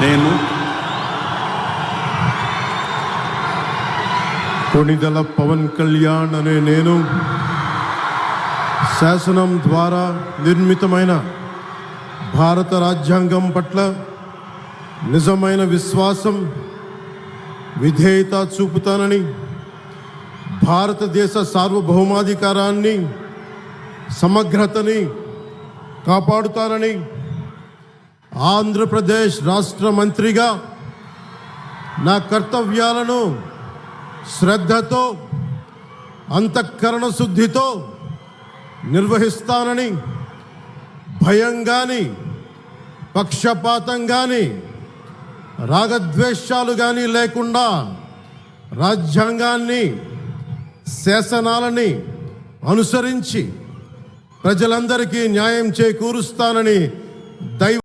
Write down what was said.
నేను కొణిదెల పవన్ కళ్యాణ్ అనే నేను శాసనం ద్వారా నిర్మితమైన భారత రాజ్యాంగం పట్ల నిజమైన విశ్వాసం, విధేయత చూపుతానని, భారతదేశ సార్వభౌమాధికారాన్ని, సమగ్రతని కాపాడుతానని, ఆంధ్రప్రదేశ్ రాష్ట్ర మంత్రిగా నా కర్తవ్యాలను శ్రద్ధతో, అంతఃకరణ శుద్ధితో నిర్వహిస్తానని, భయం కానీ, పక్షపాతం కానీ, రాగద్వేషాలు కానీ లేకుండా రాజ్యాంగాన్ని, శాసనాలని అనుసరించి ప్రజలందరికీ న్యాయం చేకూరుస్తానని దైవ